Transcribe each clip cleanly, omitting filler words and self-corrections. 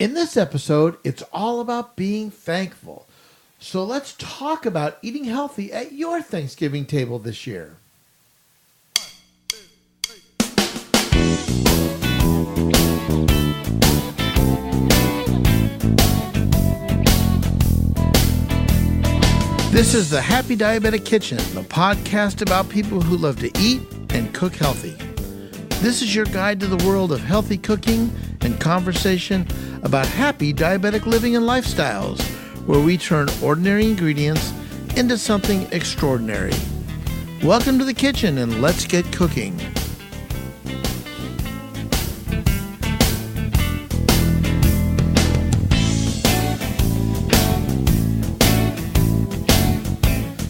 In this episode, it's all about being thankful. So let's talk about eating healthy at your Thanksgiving table this year. This is the Happy Diabetic Kitchen, the podcast about people who love to eat and cook healthy. This is your guide to the world of healthy cooking and conversation about happy diabetic living and lifestyles, where we turn ordinary ingredients into something extraordinary. Welcome to the kitchen and let's get cooking.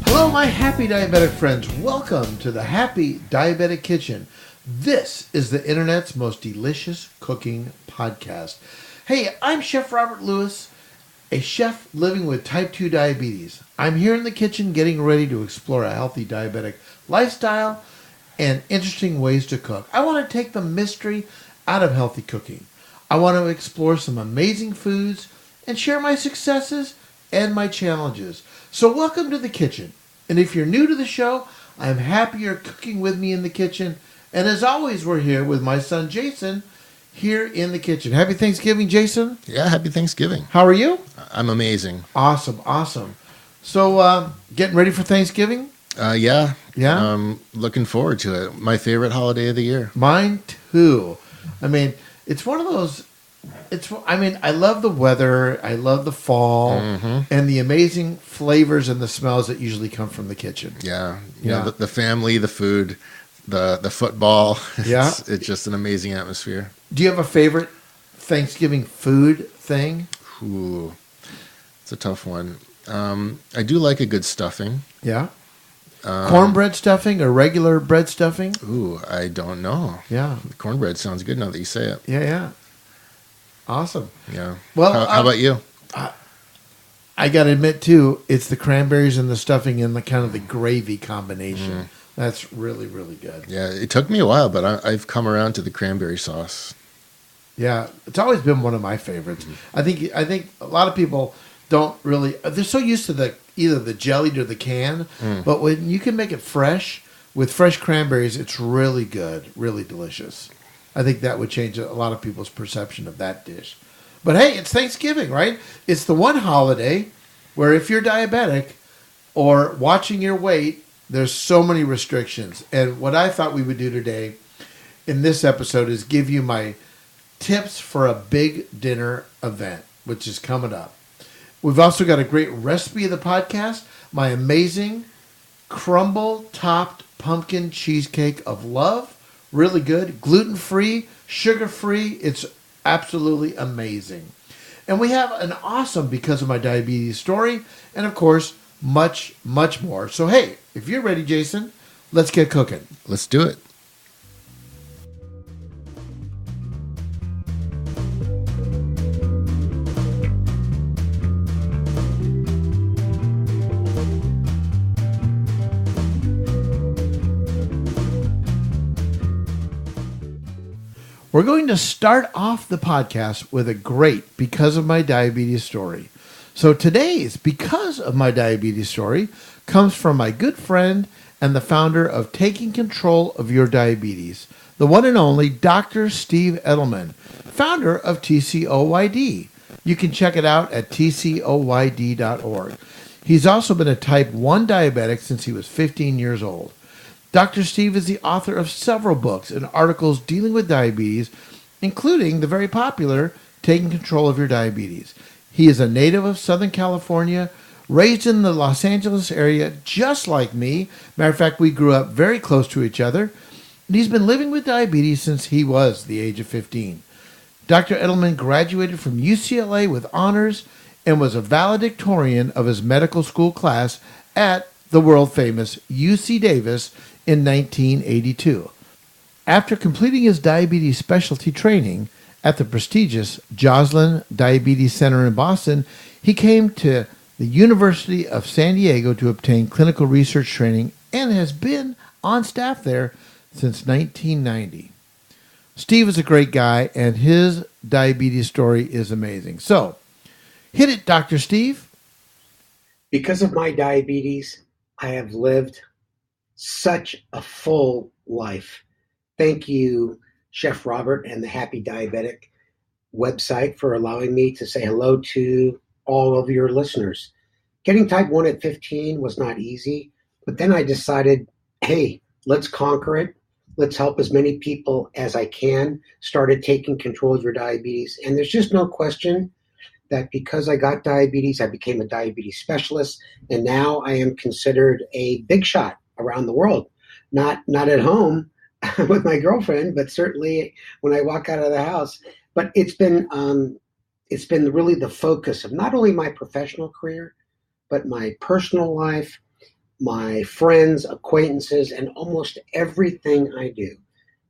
Hello, my happy diabetic friends. Welcome to the Happy Diabetic Kitchen. This is the internet's most delicious cooking podcast. Hey, I'm Chef Robert Lewis, a chef living with type 2 diabetes. I'm here in the kitchen getting ready to explore a healthy diabetic lifestyle and interesting ways to cook. I want to take the mystery out of healthy cooking. I want to explore some amazing foods and share my successes and my challenges. So welcome to the kitchen. And if you're new to the show, I'm happy you're cooking with me in the kitchen. And as always, we're here with my son, Jason, here in the kitchen. Happy Thanksgiving, Jason. Yeah, happy Thanksgiving. How are you? I'm amazing. Awesome. So, getting ready for Thanksgiving? Yeah. Yeah? Looking forward to it. My favorite holiday of the year. Mine, too. I mean, it's one of those... I love the weather. I love the fall and the amazing flavors and the smells that usually come from the kitchen. Yeah. You know, the family, the food, the football. Yeah. It's just an amazing atmosphere. Do you have a favorite Thanksgiving food thing? Ooh, it's a tough one. I do like a good stuffing. Yeah. Cornbread stuffing or regular bread stuffing? Ooh, I don't know. Yeah. Cornbread sounds good now that you say it. Yeah. Awesome. Yeah. Well, how about you? I got to admit, too, it's the cranberries and the stuffing and the kind of the gravy combination. That's really, really good. Yeah, it took me a while, but I've come around to the cranberry sauce. Yeah, it's always been one of my favorites. I think a lot of people don't really, they're so used to either the jellied or the can, but when you can make it fresh with fresh cranberries, it's really good, really delicious. I think that would change a lot of people's perception of that dish. But hey, it's Thanksgiving, right? It's the one holiday where if you're diabetic or watching your weight, there's so many restrictions. And what I thought we would do today in this episode is give you my tips for a big dinner event, which is coming up. We've also got a great recipe of the podcast, my amazing crumble-topped pumpkin cheesecake of love. Really good, gluten-free, sugar-free. It's absolutely amazing. And we have an awesome Because of My Diabetes story, and of course, much, much more. So hey, if you're ready, Jason, let's get cooking. Let's do it. We're going to start off the podcast with a great Because of My Diabetes story. So today's Because of My Diabetes story comes from my good friend and the founder of Taking Control of Your Diabetes, the one and only Dr. Steve Edelman, founder of TCOYD. You can check it out at tcoyd.org. He's also been a type 1 diabetic since he was 15 years old. Dr. Steve is the author of several books and articles dealing with diabetes, including the very popular Taking Control of Your Diabetes. He is a native of Southern California, raised in the Los Angeles area just like me. Matter of fact, we grew up very close to each other. And he's been living with diabetes since he was the age of 15. Dr. Edelman graduated from UCLA with honors and was a valedictorian of his medical school class at the world-famous UC Davis in 1982. After completing his diabetes specialty training at the prestigious Joslin Diabetes Center in Boston, he came to the University of San Diego to obtain clinical research training and has been on staff there since 1990. Steve is a great guy, and his diabetes story is amazing. So, hit it, Dr. Steve. Because of my diabetes, I have lived such a full life. Thank you, Chef Robert and the Happy Diabetic website, for allowing me to say hello to all of your listeners. Getting type 1 at 15 was not easy, but then I decided, hey, let's conquer it. Let's help as many people as I can. Started taking control of your diabetes. And there's just no question that because I got diabetes, I became a diabetes specialist, and now I am considered a big shot around the world. Not at home with my girlfriend, but certainly when I walk out of the house. But it's been really the focus of not only my professional career, but my personal life, my friends, acquaintances, and almost everything I do.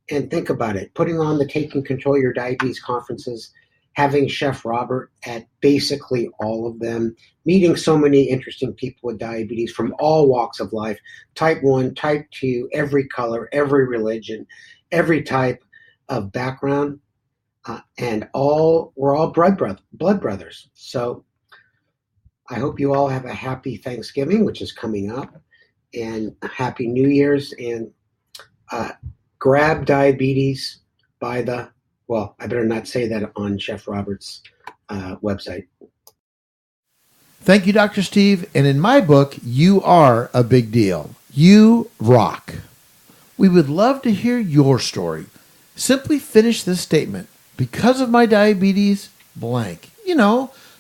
And think about it, putting on the Taking Control of Your Diabetes conferences, having Chef Robert at basically all of them, meeting so many interesting people with diabetes from all walks of life, type 1, type 2, every color, every religion, every type of background, and we're all blood brothers. So I hope you all have a happy Thanksgiving, which is coming up, and a happy New Year's, and grab diabetes by the, well, I better not say that on Chef Robert's website. Thank you, Dr. Steve. And in my book, you are a big deal. You rock. We would love to hear your story. Simply finish this statement. Because of my diabetes, blank.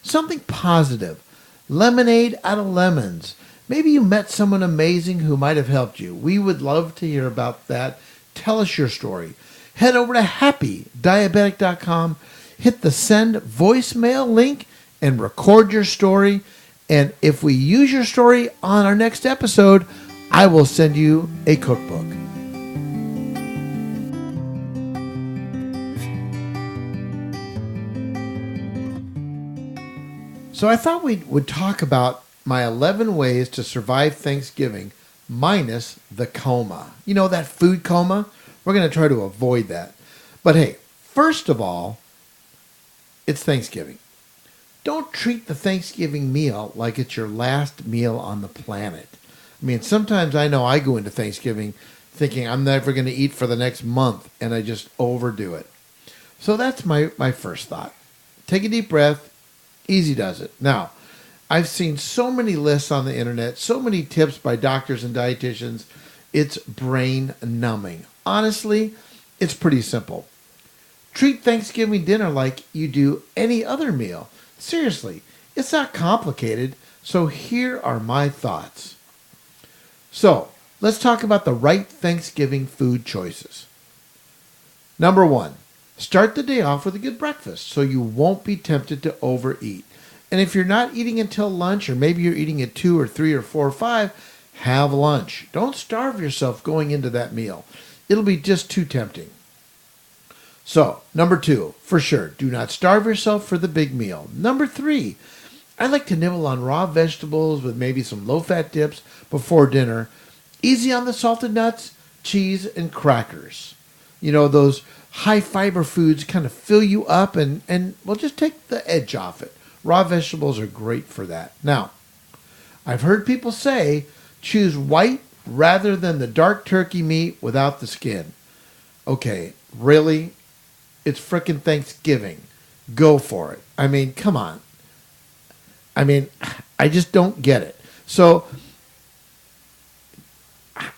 Something positive. Lemonade out of lemons. Maybe you met someone amazing who might have helped you. We would love to hear about that. Tell us your story. Head over to happydiabetic.com, hit the send voicemail link, and record your story. And if we use your story on our next episode, I will send you a cookbook. So I thought we would talk about my 11 ways to survive Thanksgiving minus the coma. That food coma? We're going to try to avoid that. But hey, first of all, it's Thanksgiving. Don't treat the Thanksgiving meal like it's your last meal on the planet. Sometimes I know I go into Thanksgiving thinking I'm never going to eat for the next month, and I just overdo it. So that's my first thought. Take a deep breath. Easy does it. Now, I've seen so many lists on the internet, so many tips by doctors and dietitians. It's brain numbing. Honestly, it's pretty simple. Treat Thanksgiving dinner like you do any other meal. Seriously, it's not complicated. So here are my thoughts. So let's talk about the right Thanksgiving food choices. Number 1, start the day off with a good breakfast so you won't be tempted to overeat. And if you're not eating until lunch, or maybe you're eating at 2 or 3 or 4 or 5, have lunch. Don't starve yourself going into that meal. It'll be just too tempting. So, number 2, for sure, do not starve yourself for the big meal. Number 3, I like to nibble on raw vegetables with maybe some low-fat dips before dinner. Easy on the salted nuts, cheese, and crackers. Those high-fiber foods kind of fill you up and well, just take the edge off it. Raw vegetables are great for that. Now, I've heard people say choose white rather than the dark turkey meat without the skin. Okay, really? It's frickin' Thanksgiving. Go for it. Come on. I just don't get it. So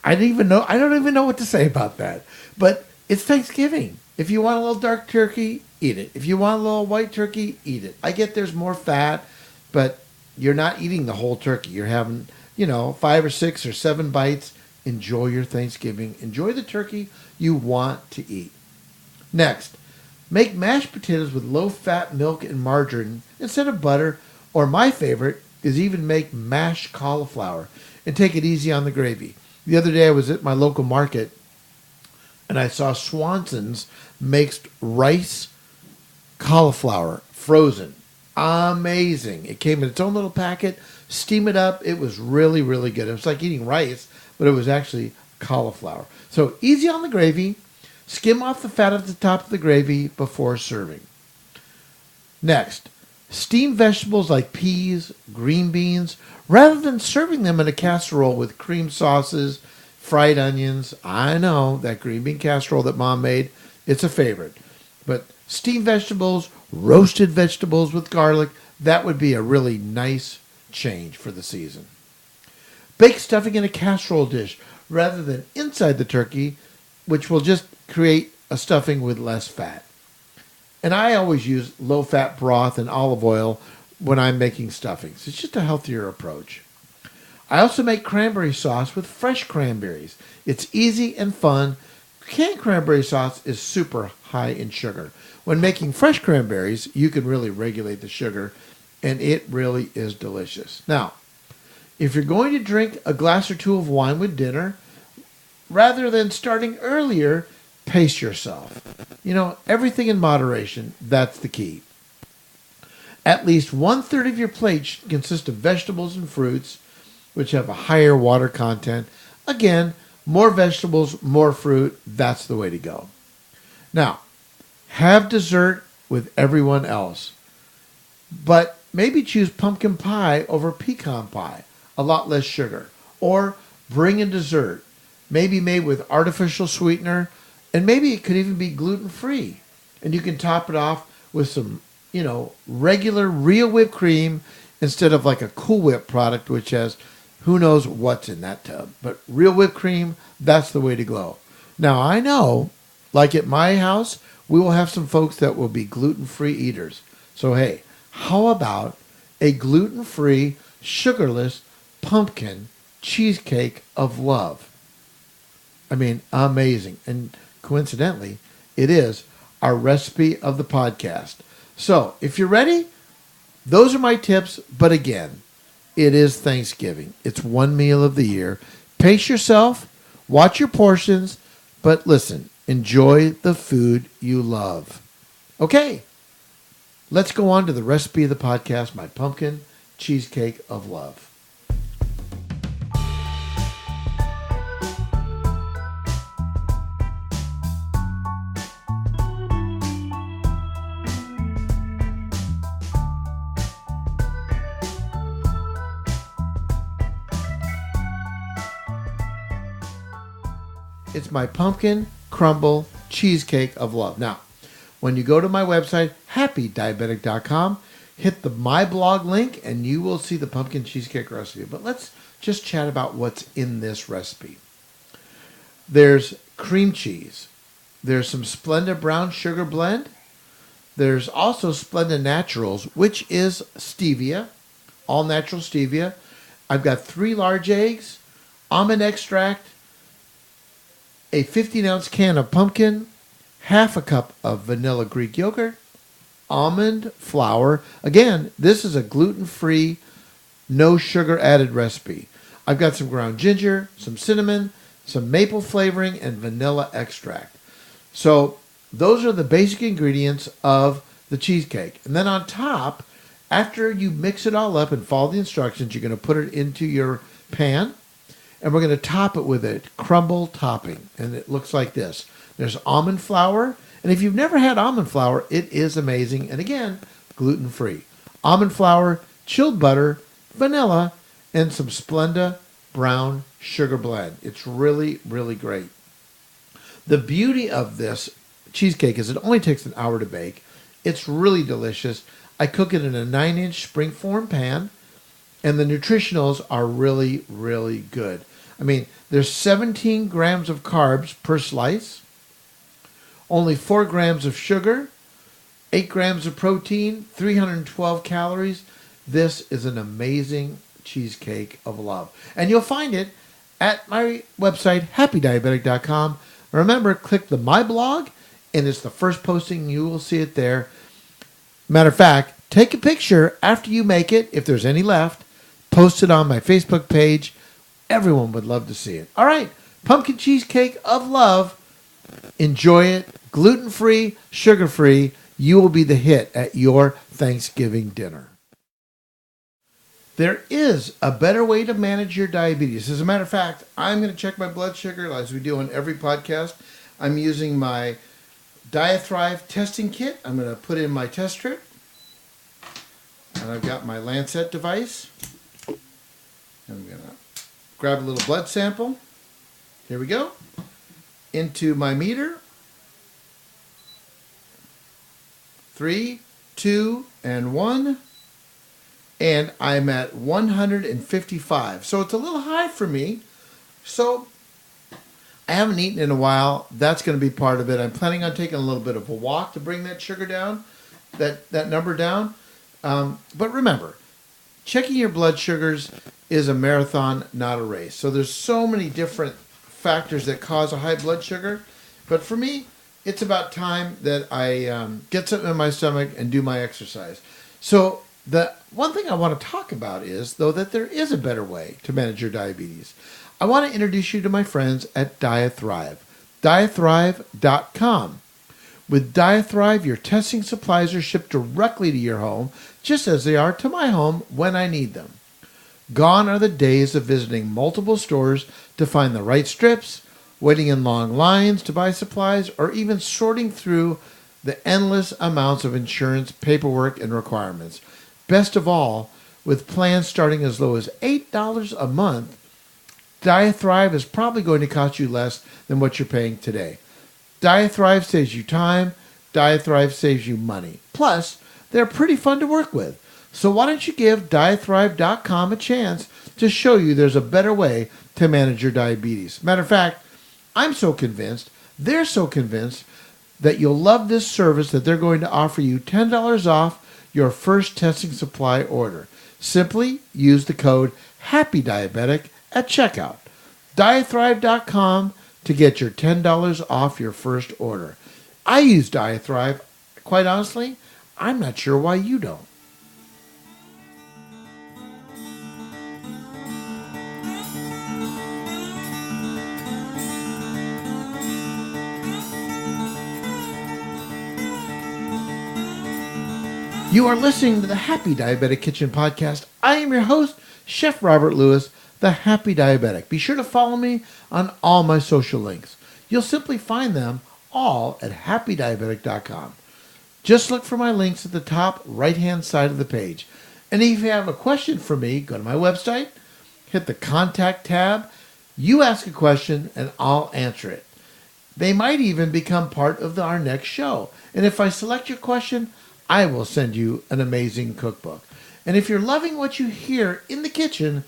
I don't even know what to say about that. But it's Thanksgiving. If you want a little dark turkey, eat it. If you want a little white turkey, eat it. I get there's more fat, but you're not eating the whole turkey. You're having, 5 or 6 or 7 bites. Enjoy your Thanksgiving. Enjoy the turkey you want to eat. Next, make mashed potatoes with low-fat milk and margarine instead of butter, or my favorite is even make mashed cauliflower and take it easy on the gravy. The other day I was at my local market and I saw Swanson's mixed rice cauliflower frozen. Amazing. It came in its own little packet. Steam it up. It was really, really good. It was like eating rice, but it was actually cauliflower. So easy on the gravy. Skim off the fat at the top of the gravy before serving. Next, steam vegetables like peas, green beans, rather than serving them in a casserole with cream sauces, fried onions. I know that green bean casserole that Mom made, it's a favorite. But steamed vegetables, roasted vegetables with garlic, that would be a really nice change for the season. Bake stuffing in a casserole dish rather than inside the turkey, which will just create a stuffing with less fat. And I always use low-fat broth and olive oil when I'm making stuffings. It's just a healthier approach. I also make cranberry sauce with fresh cranberries. It's easy and fun. Canned cranberry sauce is super high in sugar. When making fresh cranberries, you can really regulate the sugar, and it really is delicious. Now, if you're going to drink a glass or two of wine with dinner, rather than starting earlier, pace yourself. Everything in moderation, that's the key. At least 1/3 of your plate should consist of vegetables and fruits, which have a higher water content. Again, more vegetables, more fruit, that's the way to go. Now, have dessert with everyone else, but maybe choose pumpkin pie over pecan pie, a lot less sugar. Or bring a dessert, maybe made with artificial sweetener, and maybe it could even be gluten-free. And you can top it off with some, regular real whipped cream instead of like a Cool Whip product, which has who knows what's in that tub. But real whipped cream, that's the way to go. Now, I know, like at my house, we will have some folks that will be gluten-free eaters. So, hey, how about a gluten-free, sugarless pumpkin cheesecake of love? I mean, amazing. And coincidentally, it is our recipe of the podcast. So, if you're ready, those are my tips. But again, it is Thanksgiving. It's one meal of the year. Pace yourself, watch your portions, but listen, enjoy the food you love. Okay, let's go on to the recipe of the podcast, my pumpkin cheesecake of love. It's my pumpkin crumble cheesecake of love. Now, when you go to my website, happydiabetic.com, hit the My Blog link, and you will see the pumpkin cheesecake recipe. But let's just chat about what's in this recipe. There's cream cheese. There's some Splenda brown sugar blend. There's also Splenda Naturals, which is stevia, all natural stevia. I've got 3 large eggs, almond extract, a 15-ounce can of pumpkin, half a cup of vanilla Greek yogurt, almond flour. Again, this is a gluten-free, no sugar added recipe. I've got some ground ginger, some cinnamon, some maple flavoring, and vanilla extract. So those are the basic ingredients of the cheesecake. And then on top, after you mix it all up and follow the instructions, you're going to put it into your pan. And we're going to top it with a crumble topping. And it looks like this. There's almond flour. And if you've never had almond flour, it is amazing. And again, gluten-free. Almond flour, chilled butter, vanilla, and some Splenda brown sugar blend. It's really, really great. The beauty of this cheesecake is it only takes an hour to bake. It's really delicious. I cook it in a 9-inch springform pan. And the nutritionals are really, really good. I mean, there's 17 grams of carbs per slice, only 4 grams of sugar, 8 grams of protein, 312 calories. This is an amazing cheesecake of love. And you'll find it at my website, happydiabetic.com. Remember, click the My Blog, and it's the first posting. You will see it there. Matter of fact, take a picture after you make it, if there's any left. Post it on my Facebook page. Everyone would love to see it. All right, pumpkin cheesecake of love. Enjoy it. Gluten-free, sugar-free. You will be the hit at your Thanksgiving dinner. There is a better way to manage your diabetes. As a matter of fact, I'm going to check my blood sugar as we do on every podcast. I'm using my Diathrive testing kit. I'm going to put in my test strip. And I've got my Lancet device. I'm going to grab a little blood sample. Here we go. Into my meter. 3, 2, and 1. And I'm at 155. So it's a little high for me. So I haven't eaten in a while. That's going to be part of it. I'm planning on taking a little bit of a walk to bring that sugar down, that number down. But remember, checking your blood sugars is a marathon, not a race. So there's so many different factors that cause a high blood sugar. But for me, it's about time that I get something in my stomach and do my exercise. So the one thing I want to talk about is, though, that there is a better way to manage your diabetes. I want to introduce you to my friends at Diathrive, diathrive.com. With Diathrive, your testing supplies are shipped directly to your home, just as they are to my home when I need them. Gone are the days of visiting multiple stores to find the right strips, waiting in long lines to buy supplies, or even sorting through the endless amounts of insurance, paperwork, and requirements. Best of all, with plans starting as low as $8 a month, Diathrive is probably going to cost you less than what you're paying today. Diathrive saves you time. Diathrive saves you money. Plus, they're pretty fun to work with. So why don't you give Diathrive.com a chance to show you there's a better way to manage your diabetes. Matter of fact, I'm so convinced, they're so convinced, that you'll love this service that they're going to offer you $10 off your first testing supply order. Simply use the code HAPPYDIABETIC at checkout. Diathrive.com to get your $10 off your first order. I use Diathrive. Quite honestly, I'm not sure why you don't. You are listening to the Happy Diabetic Kitchen Podcast. I am your host, Chef Robert Lewis, the Happy Diabetic. Be sure to follow me on all my social links. You'll simply find them all at happydiabetic.com. Just look for my links at the top right-hand side of the page. And if you have a question for me, go to my website, hit the Contact tab, you ask a question, and I'll answer it. They might even become part of our next show. And if I select your question, I will send you an amazing cookbook. And if you're loving what you hear in the kitchen,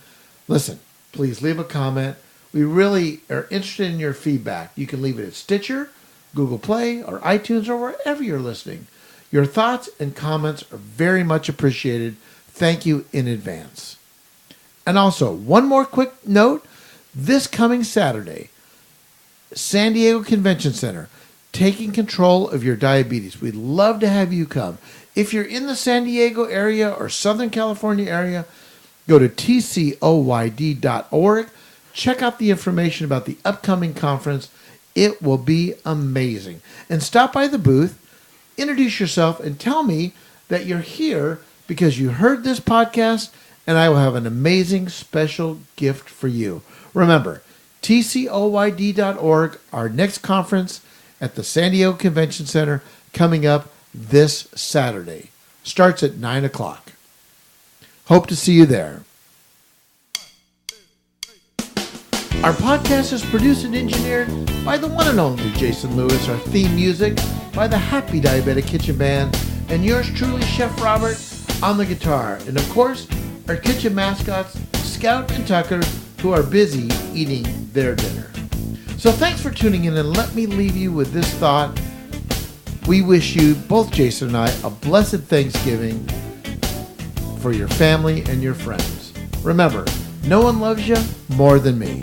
listen, please leave a comment. We really are interested in your feedback. You can leave it at Stitcher, Google Play, or iTunes, or wherever you're listening. Your thoughts and comments are very much appreciated. Thank you in advance. And also, one more quick note. This coming Saturday, San Diego Convention Center, taking control of your diabetes. We'd love to have you come. If you're in the San Diego area or Southern California area, go to tcoyd.org. Check out the information about the upcoming conference. It will be amazing. And stop by the booth, introduce yourself, and tell me that you're here because you heard this podcast, and I will have an amazing special gift for you. Remember, tcoyd.org, our next conference at the San Diego Convention Center coming up this Saturday. Starts at 9 o'clock. Hope to see you there. Our podcast is produced and engineered by the one and only Jason Lewis. Our theme music by the Happy Diabetic Kitchen Band. And yours truly, Chef Robert, on the guitar. And of course, our kitchen mascots, Scout and Tucker, who are busy eating their dinner. So thanks for tuning in, and let me leave you with this thought. We wish you, both Jason and I, a blessed Thanksgiving for your family and your friends. Remember, no one loves you more than me.